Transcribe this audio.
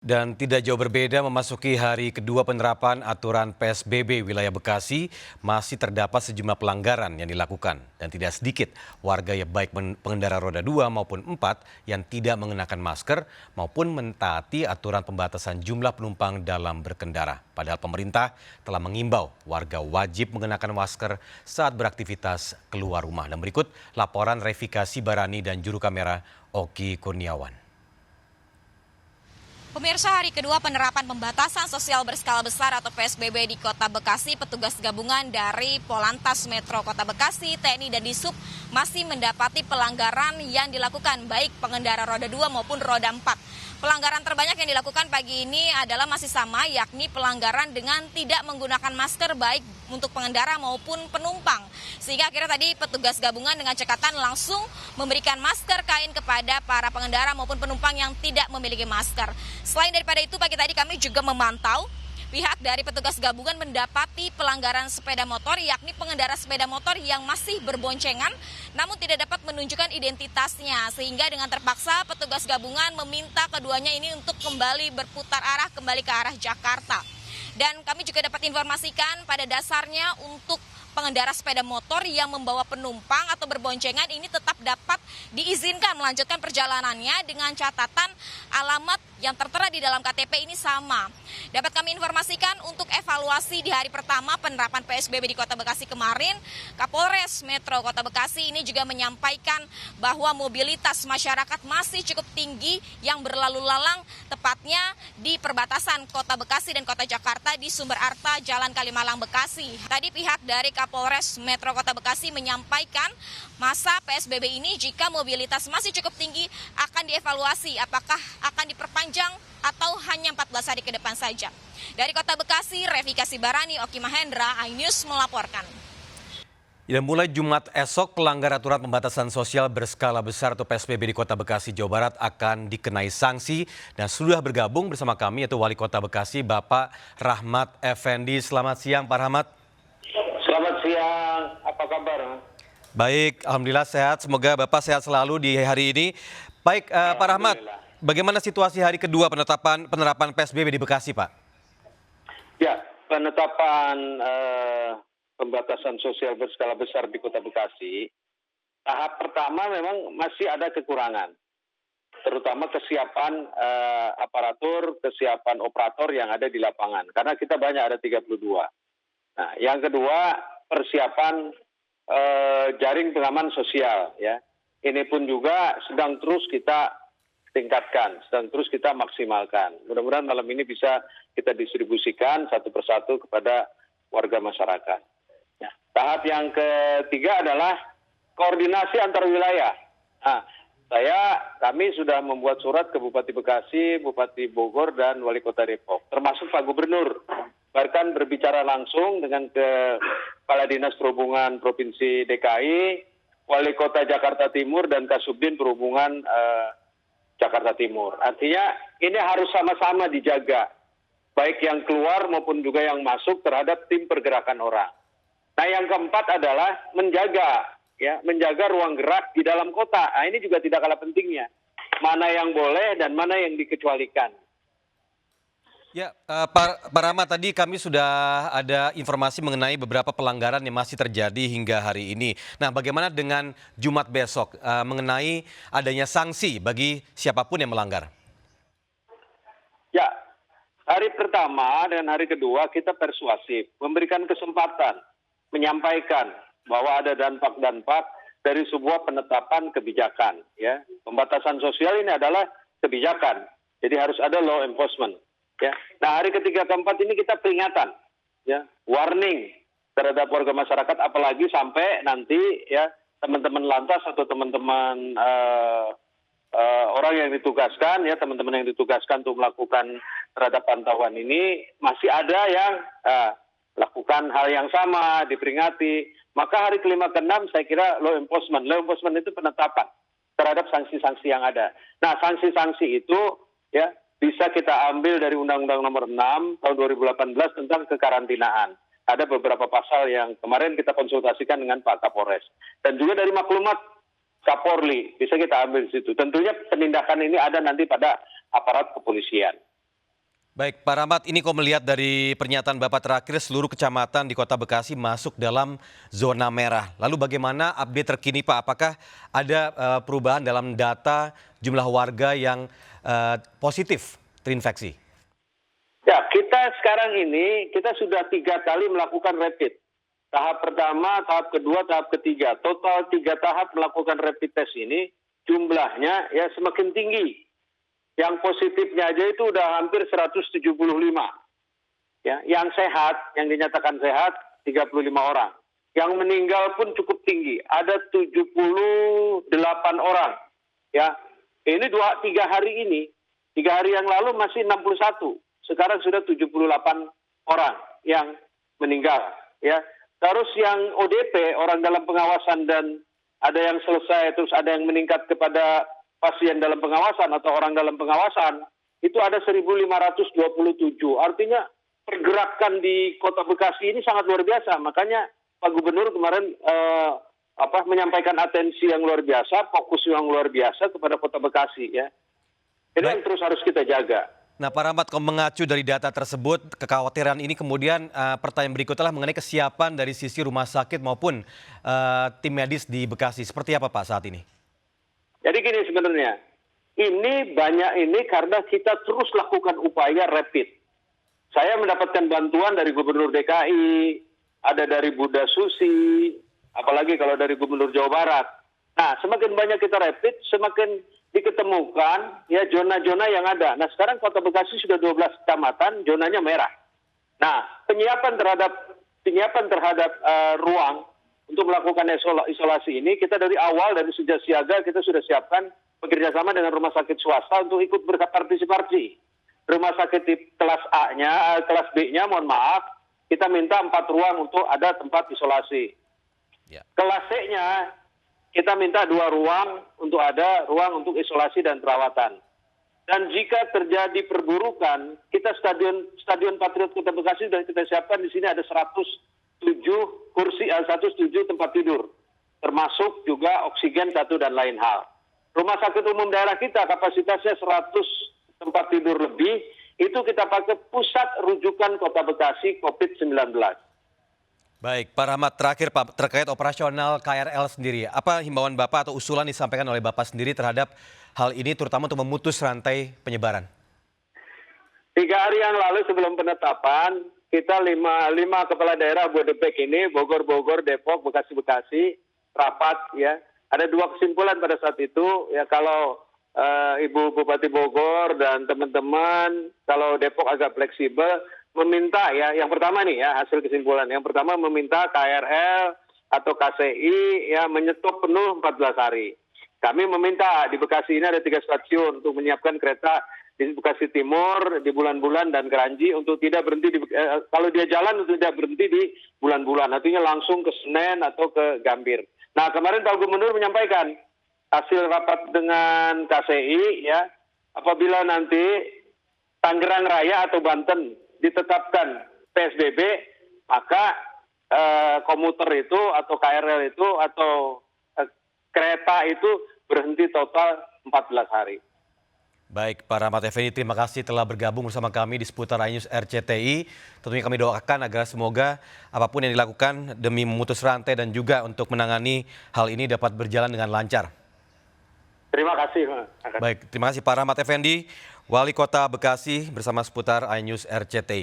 Dan tidak jauh berbeda memasuki hari kedua penerapan aturan PSBB wilayah Bekasi, masih terdapat sejumlah pelanggaran yang dilakukan. Dan tidak sedikit warga ya baik pengendara roda 2 maupun 4 yang tidak mengenakan masker maupun mentaati aturan pembatasan jumlah penumpang dalam berkendara. Padahal pemerintah telah mengimbau warga wajib mengenakan masker saat beraktivitas keluar rumah. Dan berikut laporan Revikasi Barani dan juru kamera Oki Kurniawan. Pemirsa, hari kedua penerapan pembatasan sosial berskala besar atau PSBB di Kota Bekasi, petugas gabungan dari Polantas Metro Kota Bekasi, TNI dan Dishub masih mendapati pelanggaran yang dilakukan baik pengendara roda 2 maupun roda 4. Pelanggaran terbanyak yang dilakukan pagi ini adalah masih sama, yakni pelanggaran dengan tidak menggunakan masker baik untuk pengendara maupun penumpang. Sehingga akhirnya tadi petugas gabungan dengan cekatan langsung memberikan masker kain kepada para pengendara maupun penumpang yang tidak memiliki masker. Selain daripada itu, pagi tadi kami juga memantau pihak dari petugas gabungan mendapati pelanggaran sepeda motor, yakni pengendara sepeda motor yang masih berboncengan namun tidak dapat menunjukkan identitasnya, sehingga dengan terpaksa petugas gabungan meminta keduanya ini untuk kembali berputar arah kembali ke arah Jakarta. Dan kami juga dapat informasikan pada dasarnya untuk pengendara sepeda motor yang membawa penumpang atau berboncengan ini tetap dapat diizinkan melanjutkan perjalanannya dengan catatan alamat yang tertera di dalam KTP ini sama. Dapat kami informasikan untuk evaluasi di hari pertama penerapan PSBB di Kota Bekasi kemarin, Kapolres Metro Kota Bekasi ini juga menyampaikan bahwa mobilitas masyarakat masih cukup tinggi yang berlalu lalang tepatnya di perbatasan Kota Bekasi dan Kota Jakarta di Sumber Arta, Jalan Kalimalang, Bekasi. Tadi pihak dari Kapolres Metro Kota Bekasi menyampaikan masa PSBB ini jika mobilitas masih cukup tinggi akan dievaluasi apakah akan diperpanjang atau hanya 14 hari ke depan saja. Dari Kota Bekasi, Revikasi Barani, Oki Mahendra, iNews melaporkan. Dan mulai Jumat esok, pelanggar aturan pembatasan sosial berskala besar atau PSBB di Kota Bekasi, Jawa Barat akan dikenai sanksi. Dan sudah bergabung bersama kami yaitu Wali Kota Bekasi, Bapak Rahmat Effendi. Selamat siang, Pak Rahmat. Selamat siang, apa kabar? Baik, Alhamdulillah sehat. Semoga Bapak sehat selalu di hari ini. Baik, Pak Rahmat, bagaimana situasi hari kedua penerapan PSBB di Bekasi, Pak? Ya, penetapan pembatasan sosial berskala besar di Kota Bekasi, tahap pertama memang masih ada kekurangan, terutama kesiapan aparatur, kesiapan operator yang ada di lapangan, karena kita banyak ada 32. Nah, yang kedua persiapan jaring pengaman sosial, ya. Ini pun juga sedang terus kita tingkatkan, sedang terus kita maksimalkan. Mudah-mudahan malam ini bisa kita distribusikan satu persatu kepada warga masyarakat. Ya. Tahap yang ketiga adalah koordinasi antar wilayah. Nah, kami sudah membuat surat ke Bupati Bekasi, Bupati Bogor, dan Wali Kota Depok, termasuk Pak Gubernur. Bahkan berbicara langsung dengan Kepala Dinas Perhubungan Provinsi DKI, Wali Kota Jakarta Timur, dan Kasubdin Perhubungan Jakarta Timur. Artinya ini harus sama-sama dijaga, baik yang keluar maupun juga yang masuk terhadap tim pergerakan orang. Nah, yang keempat adalah menjaga ruang gerak di dalam kota. Nah, ini juga tidak kalah pentingnya. Mana yang boleh dan mana yang dikecualikan. Ya, Pak Rahmat, tadi kami sudah ada informasi mengenai beberapa pelanggaran yang masih terjadi hingga hari ini. Nah, bagaimana dengan Jumat besok mengenai adanya sanksi bagi siapapun yang melanggar? Ya, hari pertama dan hari kedua kita persuasif, memberikan kesempatan, menyampaikan bahwa ada dampak-dampak dari sebuah penetapan kebijakan. Ya, pembatasan sosial ini adalah kebijakan, jadi harus ada law enforcement. Ya. Nah, hari ketiga keempat ini kita peringatan, ya, warning terhadap warga masyarakat, apalagi sampai nanti ya teman-teman lantas atau teman-teman orang yang ditugaskan, ya teman-teman yang ditugaskan untuk melakukan terhadap pantauan ini masih ada yang lakukan hal yang sama, diperingati. Maka hari kelima keenam saya kira law enforcement itu penetapan terhadap sanksi-sanksi yang ada. Nah, sanksi-sanksi itu ya bisa kita ambil dari Undang-Undang Nomor 6 tahun 2018 tentang kekarantinaan. Ada beberapa pasal yang kemarin kita konsultasikan dengan Pak Kapolres. Dan juga dari maklumat Kapolri, bisa kita ambil di situ. Tentunya penindakan ini ada nanti pada aparat kepolisian. Baik, Pak Rahmat, ini kok melihat dari pernyataan Bapak terakhir seluruh kecamatan di Kota Bekasi masuk dalam zona merah. Lalu bagaimana update terkini Pak? Apakah ada perubahan dalam data jumlah warga yang positif terinfeksi? Ya, kita sekarang ini kita sudah 3 kali melakukan rapid. Tahap pertama, tahap kedua, tahap ketiga. Total 3 tahap melakukan rapid test ini jumlahnya ya semakin tinggi. Yang positifnya aja itu udah hampir 175. Ya, yang sehat, yang dinyatakan sehat 35 orang. Yang meninggal pun cukup tinggi, ada 78 orang. Ya, ini 3 hari ini, 3 hari yang lalu masih 61. Sekarang sudah 78 orang yang meninggal. Ya, terus yang ODP, orang dalam pengawasan, dan ada yang selesai, terus ada yang meningkat kepada pasien dalam pengawasan atau orang dalam pengawasan, itu ada 1.527. Artinya pergerakan di Kota Bekasi ini sangat luar biasa. Makanya Pak Gubernur kemarin menyampaikan atensi yang luar biasa, fokus yang luar biasa kepada Kota Bekasi. Ya. Ini yang terus harus kita jaga. Nah, Pak Rahmat, kalau mengacu dari data tersebut, kekhawatiran ini kemudian pertanyaan berikutnya mengenai kesiapan dari sisi rumah sakit maupun tim medis di Bekasi. Seperti apa Pak saat ini? Jadi gini sebenarnya, ini banyak ini karena kita terus lakukan upaya rapid. Saya mendapatkan bantuan dari Gubernur DKI, ada dari Buddha Susi, apalagi kalau dari Gubernur Jawa Barat. Nah, semakin banyak kita rapid, semakin diketemukan ya zona-zona yang ada. Nah, sekarang Kota Bekasi sudah 12 kecamatan, zonanya merah. Nah, penyiapan terhadap ruang untuk melakukan isolasi ini, kita dari awal, dari sejak siaga, kita sudah siapkan bekerjasama dengan rumah sakit swasta untuk ikut berpartisipasi. Rumah sakit di kelas A-nya, kelas B-nya, mohon maaf, kita minta 4 ruang untuk ada tempat isolasi. Ya. Kelas C-nya, kita minta 2 ruang untuk ada ruang untuk isolasi dan perawatan. Dan jika terjadi perburukan, kita Stadion Patriot Kota Bekasi sudah kita siapkan, di sini ada 107 kursi, 107 tempat tidur, termasuk juga oksigen 1 dan lain hal. Rumah sakit umum daerah kita kapasitasnya 100 tempat tidur lebih, itu kita pakai pusat rujukan Kota Bekasi COVID-19. Baik, Pak Rahmat, terakhir Pak, terkait operasional KRL sendiri, apa himbauan Bapak atau usulan disampaikan oleh Bapak sendiri terhadap hal ini, terutama untuk memutus rantai penyebaran? 3 hari yang lalu sebelum penetapan, kita 5 kepala daerah Bodebek ini, Bogor, Depok, Bekasi, rapat ya. Ada 2 kesimpulan pada saat itu, ya kalau Ibu Bupati Bogor dan teman-teman, kalau Depok agak fleksibel, meminta ya, yang pertama nih ya hasil kesimpulan. Yang pertama meminta KRL atau KCI ya menyetop penuh 14 hari. Kami meminta di Bekasi ini ada 3 stasiun untuk menyiapkan kereta di Bekasi Timur di bulan-bulan dan Keranji untuk tidak berhenti kalau dia jalan untuk tidak berhenti di bulan-bulan, artinya langsung ke Senen atau ke Gambir. Nah, kemarin Pak Gubernur menyampaikan hasil rapat dengan KCI ya, apabila nanti Tangerang Raya atau Banten ditetapkan PSBB, maka komuter itu atau KRL itu atau kereta itu berhenti total 14 hari. Baik, Pak Rahmat Effendi, terima kasih telah bergabung bersama kami di seputar iNews RCTI. Tentunya kami doakan agar semoga apapun yang dilakukan demi memutus rantai dan juga untuk menangani hal ini dapat berjalan dengan lancar. Terima kasih. Baik, terima kasih Pak Rahmat Effendi, Wali Kota Bekasi bersama seputar iNews RCTI.